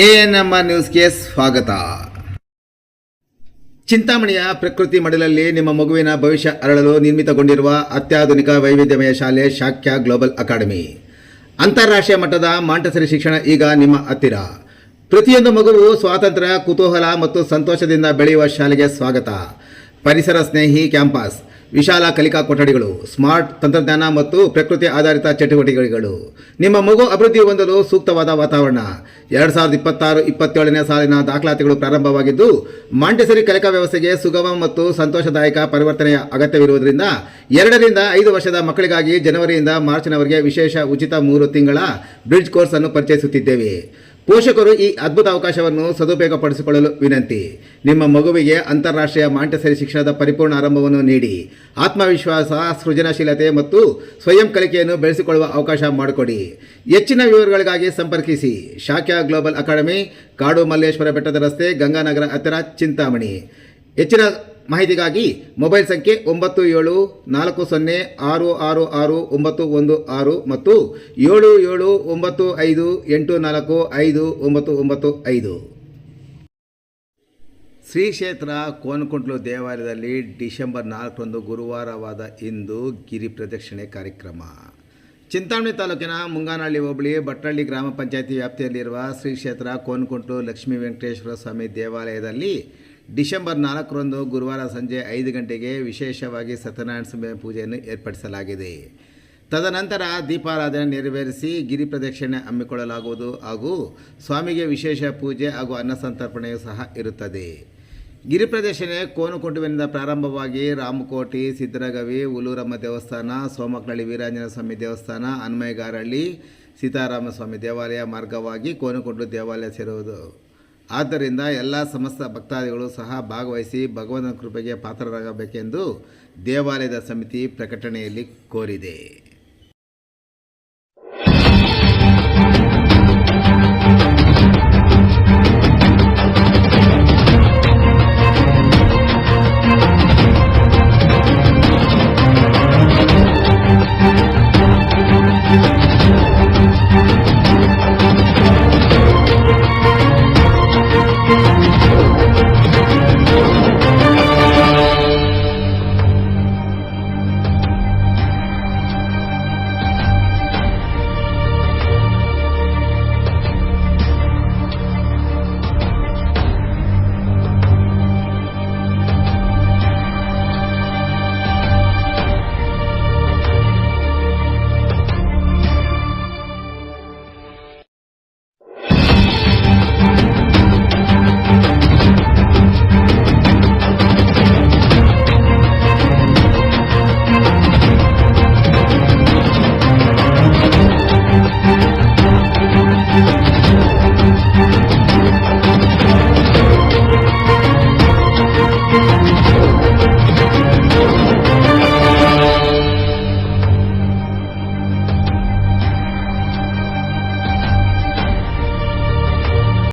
ANM ನ್ಯೂಸ್ಗೆ ಸ್ವಾಗತ. ಚಿಂತಾಮಣಿಯ ಪ್ರಕೃತಿ ಮಡಿಲಲ್ಲಿ ನಿಮ್ಮ ಮಗುವಿನ ಭವಿಷ್ಯ ಅರಳಲು ನಿರ್ಮಿತಗೊಂಡಿರುವ ಅತ್ಯಾಧುನಿಕ ವೈವಿಧ್ಯಮಯ ಶಾಲೆ ಶಾಕ್ಯ ಗ್ಲೋಬಲ್ ಅಕಾಡೆಮಿ. ಅಂತಾರಾಷ್ಟ್ರೀಯ ಮಟ್ಟದ ಮಾಂಟೆಸರಿ ಶಿಕ್ಷಣ ಈಗ ನಿಮ್ಮ ಹತ್ತಿರ. ಪ್ರತಿಯೊಂದು ಮಗುವು ಸ್ವಾತಂತ್ರ್ಯ, ಕುತೂಹಲ ಮತ್ತು ಸಂತೋಷದಿಂದ ಬೆಳೆಯುವ ಶಾಲೆಗೆ ಸ್ವಾಗತ. ಪರಿಸರ ಸ್ನೇಹಿ ಕ್ಯಾಂಪಸ್, ವಿಶಾಲ ಕಲಿಕಾ ಕೊಠಡಿಗಳು, ಸ್ಮಾರ್ಟ್ ತಂತ್ರಜ್ಞಾನ ಮತ್ತು ಪ್ರಕೃತಿ ಆಧಾರಿತ ಚಟುವಟಿಕೆಗಳು. ನಿಮ್ಮ ಮಗು ಅಭಿವೃದ್ಧಿ ಹೊಂದಲು ಸೂಕ್ತವಾದ ವಾತಾವರಣ. 2026-27ನೇ ಸಾಲಿನ ದಾಖಲಾತಿಗಳು ಪ್ರಾರಂಭವಾಗಿದ್ದು, ಮಾಂಟೆಸರಿ ಕಲಿಕಾ ವ್ಯವಸ್ಥೆಗೆ ಸುಗಮ ಮತ್ತು ಸಂತೋಷದಾಯಕ ಪರಿವರ್ತನೆಯ ಅಗತ್ಯವಿರುವುದರಿಂದ 2 ರಿಂದ 5 ವರ್ಷದ ಮಕ್ಕಳಿಗಾಗಿ ಜನವರಿಯಿಂದ ಮಾರ್ಚ್ನವರೆಗೆ ವಿಶೇಷ ಉಚಿತ 3 ತಿಂಗಳ ಬ್ರಿಡ್ಜ್ ಕೋರ್ಸ್ ಅನ್ನು ಪರಿಚಯಿಸುತ್ತಿದ್ದೇವೆ. ಪೋಷಕರು ಈ ಅದ್ಭುತ ಅವಕಾಶವನ್ನು ಸದುಪಯೋಗಪಡಿಸಿಕೊಳ್ಳಲು ವಿನಂತಿ. ನಿಮ್ಮ ಮಗುವಿಗೆ ಅಂತಾರಾಷ್ಟ್ರೀಯ ಮಾಂಟೆಸರಿ ಶಿಕ್ಷಣದ ಪರಿಪೂರ್ಣ ಆರಂಭವನ್ನು ನೀಡಿ ಆತ್ಮವಿಶ್ವಾಸ, ಸೃಜನಶೀಲತೆ ಮತ್ತು ಸ್ವಯಂ ಕಲಿಕೆಯನ್ನು ಬೆಳೆಸಿಕೊಳ್ಳುವ ಅವಕಾಶ ಮಾಡಿಕೊಡಿ. ಹೆಚ್ಚಿನ ವಿವರಗಳಿಗಾಗಿ ಸಂಪರ್ಕಿಸಿ ಶಾಕ್ಯ ಗ್ಲೋಬಲ್ ಅಕಾಡೆಮಿ, ಕಾಡು ಮಲ್ಲೇಶ್ವರ ಬೆಟ್ಟದ ರಸ್ತೆ, ಗಂಗಾನಗರ ಹತ್ತಿರ, ಚಿಂತಾಮಣಿ. ಹೆಚ್ಚಿನ ಮಾಹಿತಿಗಾಗಿ ಮೊಬೈಲ್ ಸಂಖ್ಯೆ 9740666916 ಮತ್ತು 7795845995. ಶ್ರೀ ಕ್ಷೇತ್ರ ಕೋನಕುಂಟ್ಲು ದೇವಾಲಯದಲ್ಲಿ ಡಿಸೆಂಬರ್ 4ರಂದು ಗುರುವಾರವಾದ ಇಂದು ಗಿರಿ ಪ್ರದಕ್ಷಿಣೆ ಕಾರ್ಯಕ್ರಮ. ಚಿಂತಾಮಣಿ ತಾಲೂಕಿನ ಮುಂಗಾನಹಳ್ಳಿ ಹೋಬಳಿ ಭಟ್ನಳ್ಳಿ ಗ್ರಾಮ ಪಂಚಾಯಿತಿ ವ್ಯಾಪ್ತಿಯಲ್ಲಿರುವ ಶ್ರೀ ಕ್ಷೇತ್ರ ಕೋನಕುಂಟ್ಲು ಲಕ್ಷ್ಮೀ ವೆಂಕಟೇಶ್ವರ ಸ್ವಾಮಿ ದೇವಾಲಯದಲ್ಲಿ ಡಿಸೆಂಬರ್ 4ರಂದು ಗುರುವಾರ ಸಂಜೆ 5 ಗಂಟೆಗೆ ವಿಶೇಷವಾಗಿ ಸತ್ಯನಾರಾಯಣ ಸ್ವಾಮಿ ಪೂಜೆಯನ್ನು ಏರ್ಪಡಿಸಲಾಗಿದೆ. ತದನಂತರ ದೀಪಾರಾಧನೆ ನೆರವೇರಿಸಿ ಗಿರಿ ಪ್ರದಕ್ಷಿಣೆ ಹಮ್ಮಿಕೊಳ್ಳಲಾಗುವುದು ಹಾಗೂ ಸ್ವಾಮಿಗೆ ವಿಶೇಷ ಪೂಜೆ ಹಾಗೂ ಅನ್ನಸಂತರ್ಪಣೆಯೂ ಸಹ ಇರುತ್ತದೆ. ಗಿರಿ ಪ್ರದಕ್ಷಿಣೆ ಕೋನಕುಂಟುವಿನಿಂದ ಪ್ರಾರಂಭವಾಗಿ ರಾಮಕೋಟಿ, ಸಿದ್ದರಗವಿ, ಉಲೂರಮ್ಮ ದೇವಸ್ಥಾನ, ಸೋಮಕ್ನಳ್ಳಿ ವೀರಾಂಜನೇಯ ಸ್ವಾಮಿ ದೇವಸ್ಥಾನ, ಹನುಮೈಗಾರಹಳ್ಳಿ ಸೀತಾರಾಮ ಸ್ವಾಮಿ ದೇವಾಲಯ ಮಾರ್ಗವಾಗಿ ಕೋನಕುಂಟು ದೇವಾಲಯ ಸೇರುವುದು. ಆದ್ದರಿಂದ ಎಲ್ಲ ಸಮಸ್ತ ಭಕ್ತಾದಿಗಳು ಸಹ ಭಾಗವಹಿಸಿ ಭಗವಂತನ ಕೃಪೆಗೆ ಪಾತ್ರರಾಗಬೇಕೆಂದು ದೇವಾಲಯದ ಸಮಿತಿ ಪ್ರಕಟಣೆಯಲ್ಲಿ ಕೋರಿದೆ.